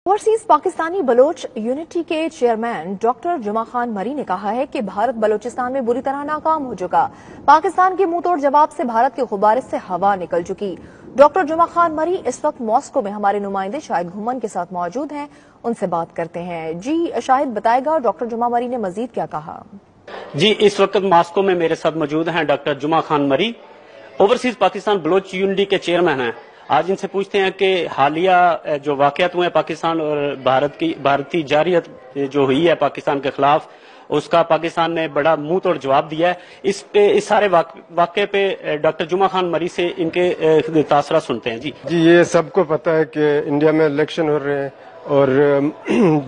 Overseas Pakistani Bloch unity के chairman doctor जुमा खान मरी ने कहा है कि भारत बलोचिस्तान में बुरी तरह नाकाम हो चुका। पाकिस्तान के मुंह तोड़ जवाब से भारत के गुब्बारे से हवा निकल चुकी। डॉक्टर जुमा खान मरी इस वक्त मॉस्को में हमारे नुमाइंदे शाहिद घुमन के साथ मौजूद हैं, उनसे बात करते हैं। जी शाहिद, बताएगा डॉक्टर जुमा मरी ने मजीद क्या कहा? जी, इस वक्त मॉस्को में मेरे साथ मौजूद हैं डॉक्टर जुमा खान मरी, ओवरसीज पाकिस्तान बलोच यूनिटी के चेयरमैन हैं। आज इनसे पूछते हैं कि हालिया जो वाकयात हुए हैं पाकिस्तान और भारतीय जारियत जो हुई है पाकिस्तान के खिलाफ, उसका पाकिस्तान ने बड़ा मुंह तोड़ जवाब दिया है। इस सारे वाकये पे डॉक्टर जुमा खान मरी से इनके तासरा सुनते हैं। जी, ये सबको पता है कि इंडिया में इलेक्शन हो रहे हैं और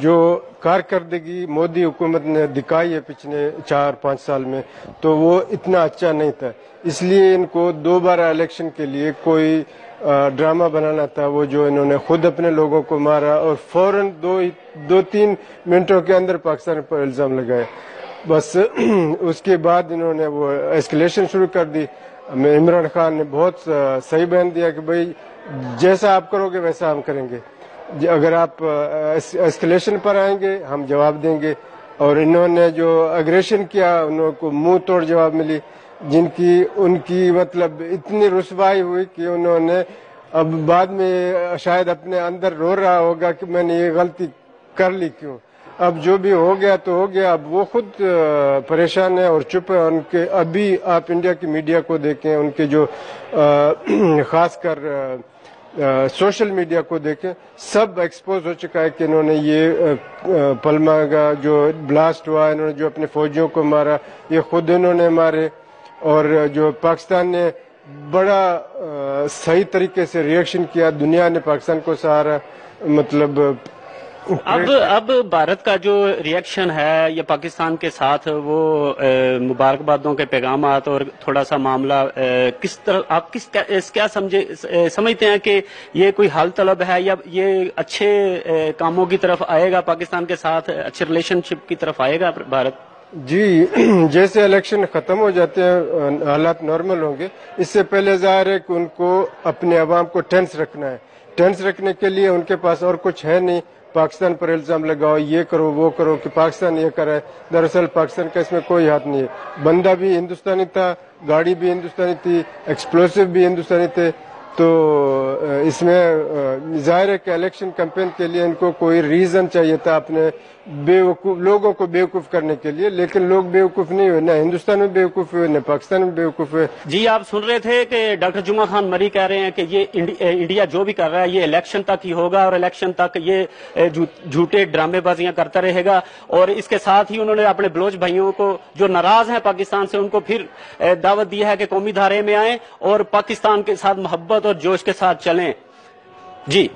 जो कारकर्दगी मोदी हुकूमत ने दिखाई है पिछले 4-5 साल में, तो वो इतना अच्छा नहीं था। इसलिए इनको दोबारा इलेक्शन के लिए कोई ड्रामा बनाना था, वो जो इन्होंने खुद अपने लोगों को मारा और फौरन 2-3 मिनटों के अंदर पाकिस्तान पर इल्जाम लगाए। बस उसके बाद इन्होंने वो एस्केलेशन शुरू कर दी। इमरान खान ने बहुत सही बयान दिया कि भाई जैसा आप करोगे वैसा हम करेंगे, अगर आप एस्केलेशन पर आएंगे हम जवाब देंगे। और इन्होंने जो अग्रेशन किया उनको मुंह तोड़ जवाब मिली, जिनकी उनकी मतलब इतनी रुसवाई हुई कि उन्होंने अब बाद में शायद अपने अंदर रो रहा होगा कि मैंने ये गलती कर ली क्यों। अब जो भी हो गया तो हो गया, अब वो खुद परेशान है और चुप है। उनके अभी आप इंडिया की मीडिया को देखें, उनके जो खासकर सोशल मीडिया को देखें, सब एक्सपोज हो चुका है कि इन्होंने ये पलमा का जो ब्लास्ट हुआ, इन्होंने जो अपने फौजियों को मारा, ये खुद इन्होंने मारे। और जो पाकिस्तान ने बड़ा सही तरीके से रिएक्शन किया, दुनिया ने पाकिस्तान को सहारा। मतलब अब भारत का जो रिएक्शन है ये पाकिस्तान के साथ, वो मुबारकबादों के पैगामात और थोड़ा सा मामला किस तरह आप क्या समझते हैं कि ये कोई हल तलब है या ये अच्छे कामों की तरफ आएगा, पाकिस्तान के साथ अच्छे रिलेशनशिप की तरफ आएगा भारत? जी, जैसे इलेक्शन खत्म हो जाते हैं हालात नॉर्मल होंगे। इससे पहले जाहिर है कि उनको अपने अवाम को टेंस रखना है। टेंस रखने के लिए उनके पास और कुछ है नहीं, पाकिस्तान पर इल्जाम लगाओ, ये करो वो करो कि पाकिस्तान ये कर रहा है। दरअसल पाकिस्तान का इसमें कोई हाथ नहीं है। बंदा भी हिंदुस्तानी था, गाड़ी भी हिंदुस्तानी थी, एक्सप्लोसिव भी हिंदुस्तानी थे। तो इसमें जाहिर है कि इलेक्शन कैंपेन के लिए इनको कोई रीजन चाहिए था अपने बेवकूफ लोगों को बेवकूफ करने के लिए, लेकिन लोग बेवकूफ नहीं हुए, ना हिंदुस्तान में बेवकूफ हुए, न पाकिस्तान में बेवकूफ हुए। जी, आप सुन रहे थे कि डॉक्टर जुमा खान मरी कह रहे हैं कि ये इंडिया जो भी कर रहा है ये इलेक्शन तक ही होगा और इलेक्शन तक ये झूठे ड्रामेबाजियां करता रहेगा। और इसके साथ ही उन्होंने अपने बलोच भाइयों को जो नाराज हैं पाकिस्तान से, उनको फिर दावत दी है कि कौमी धारे में आए और पाकिस्तान के साथ मोहब्बत और जोश के साथ चलें। जी।